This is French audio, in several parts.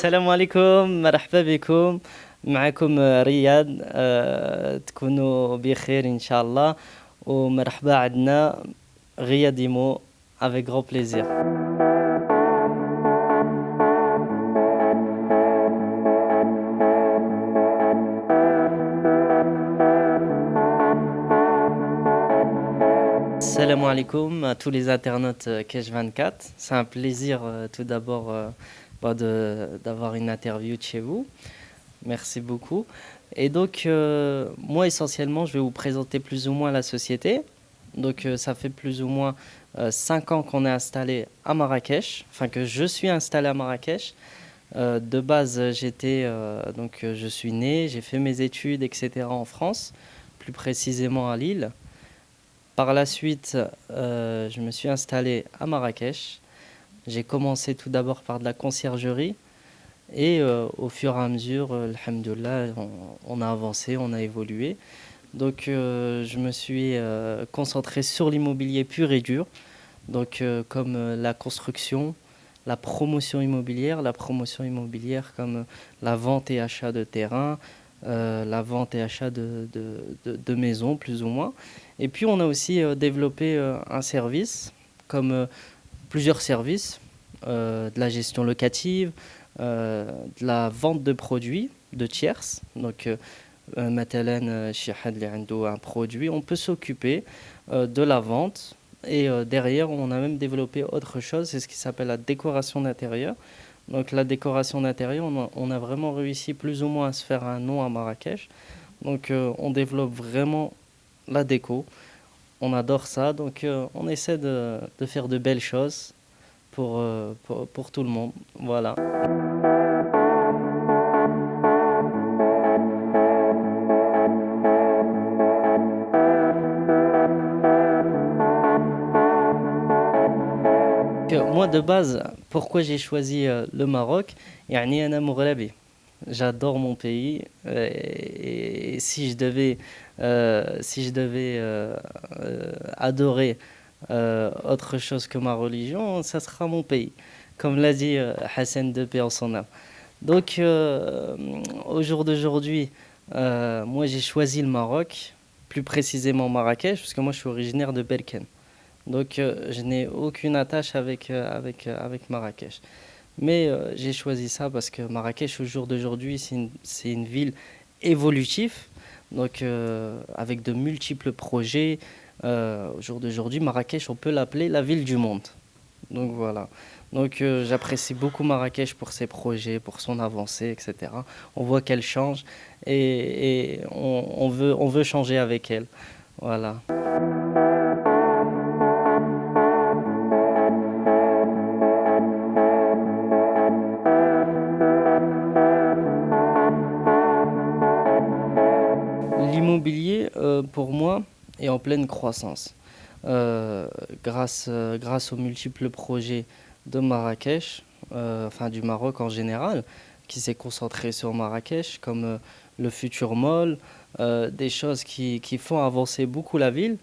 السلام عليكم، مرحبا بكم. معكم رياض. تكونوا بخير إن شاء الله. ومرحبا عندنا غياد ديمو avec grand plaisir. Salam alaikum à tous les internautes Cache 24. C'est un plaisir tout d'abord d'avoir une interview de chez vous. Merci beaucoup. Et donc, moi essentiellement, je vais vous présenter plus ou moins la société. Donc, ça fait plus ou moins 5 ans qu'on est installé à Marrakech, enfin que je suis installé à Marrakech. De base, je suis né, j'ai fait mes études, etc. en France, plus précisément à Lille. Par la suite, je me suis installé à Marrakech. J'ai commencé tout d'abord par de la conciergerie et au fur et à mesure, alhamdoulilah, on a avancé, on a évolué. Donc je me suis concentré sur l'immobilier pur et dur, donc comme la construction, la promotion immobilière comme la vente et achat de terrain, la vente et achat de maisons plus ou moins. Et puis on a aussi développé un service, comme plusieurs services, de la gestion locative, de la vente de produits de tierces. Donc مثلا شي حد اللي عنده un produit, on peut s'occuper de la vente. Et derrière, on a même développé autre chose, c'est ce qui s'appelle la décoration d'intérieur. Donc la décoration d'intérieur, on a vraiment réussi plus ou moins à se faire un nom à Marrakech. Donc on développe vraiment la déco. On adore ça, donc on essaie de faire de belles choses pour tout le monde. Voilà. Moi de base, pourquoi j'ai choisi le Maroc? يعني أنا مغربي. J'adore mon pays et si je devais adorer autre chose que ma religion, ça sera mon pays, comme l'a dit Hassan de paix en son âme. Donc au jour d'aujourd'hui, moi j'ai choisi le Maroc, plus précisément Marrakech, parce que moi je suis originaire de Berkane. Donc je n'ai aucune attache avec Marrakech. Mais j'ai choisi ça parce que Marrakech, au jour d'aujourd'hui, c'est une ville évolutive, donc avec de multiples projets. Au jour d'aujourd'hui, Marrakech, on peut l'appeler la ville du monde. Donc voilà. Donc j'apprécie beaucoup Marrakech pour ses projets, pour son avancée, etc. On voit qu'elle change et on veut changer avec elle. Voilà. L'immobilier, pour moi, est en pleine croissance. Grâce aux multiples projets de Marrakech, enfin du Maroc en général, qui s'est concentré sur Marrakech, comme le futur mall, des choses qui font avancer beaucoup la ville.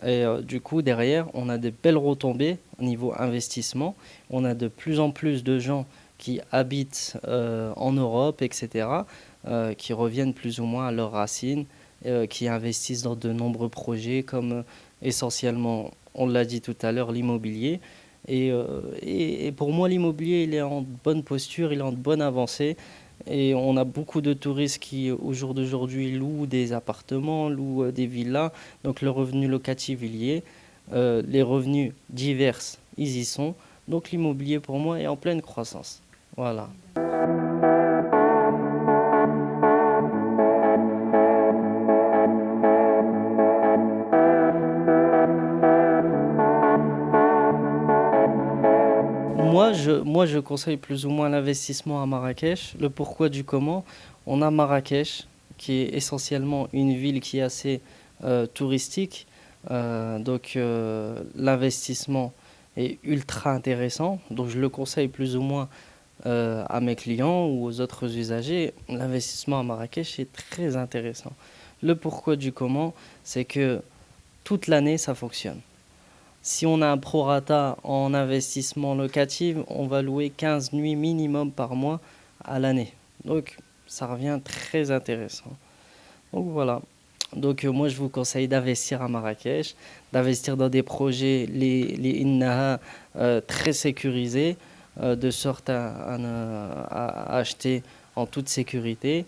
Et du coup, derrière, on a des belles retombées au niveau investissement. On a de plus en plus de gens qui habitent en Europe, etc., qui reviennent plus ou moins à leurs racines, qui investissent dans de nombreux projets comme essentiellement, on l'a dit tout à l'heure, l'immobilier. Et pour moi, l'immobilier, il est en bonne posture, il est en bonne avancée. Et on a beaucoup de touristes qui, au jour d'aujourd'hui, louent des appartements, louent des villas. Donc le revenu locatif, il y est. Les revenus divers, ils y sont. Donc l'immobilier, pour moi, est en pleine croissance. Voilà. Moi, je conseille plus ou moins l'investissement à Marrakech. Le pourquoi du comment, on a Marrakech, qui est essentiellement une ville qui est assez touristique. Donc, l'investissement est ultra intéressant. Donc, je le conseille plus ou moins à mes clients ou aux autres usagers. L'investissement à Marrakech est très intéressant. Le pourquoi du comment, c'est que toute l'année, ça fonctionne. Si on a un prorata en investissement locatif, on va louer 15 nuits minimum par mois à l'année. Donc ça revient très intéressant. Donc voilà. Donc moi je vous conseille d'investir à Marrakech, d'investir dans des projets les innaha très sécurisés, de sorte à acheter en toute sécurité,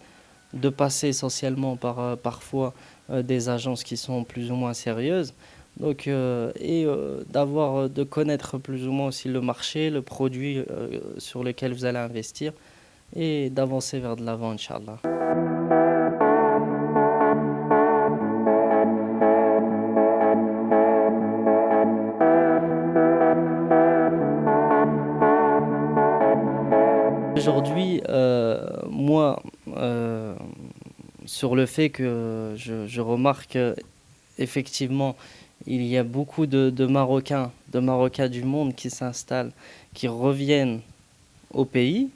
de passer essentiellement par parfois des agences qui sont plus ou moins sérieuses. Donc, de connaître plus ou moins aussi le marché, le produit sur lequel vous allez investir et d'avancer vers de l'avant, Inch'Allah. Aujourd'hui, moi, sur le fait que je remarque effectivement, il y a beaucoup de Marocains du monde qui s'installent, qui reviennent au pays.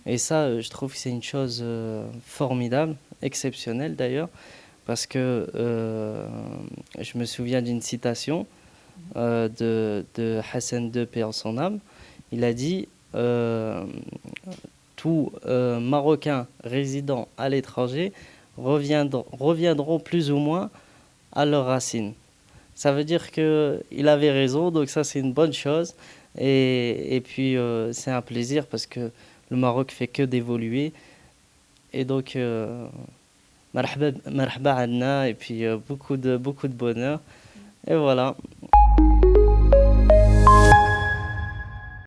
Et ça, je trouve que c'est une chose formidable, exceptionnelle d'ailleurs, parce que je me souviens d'une citation de Hassan II, paix en son âme. Il a dit tous Marocains résidant à l'étranger reviendront plus ou moins à leurs racines. Ça veut dire qu'il avait raison, donc ça c'est une bonne chose. Et puis c'est un plaisir parce que le Maroc fait que d'évoluer. Et donc, marhaba adna, et puis beaucoup de bonheur. Et voilà.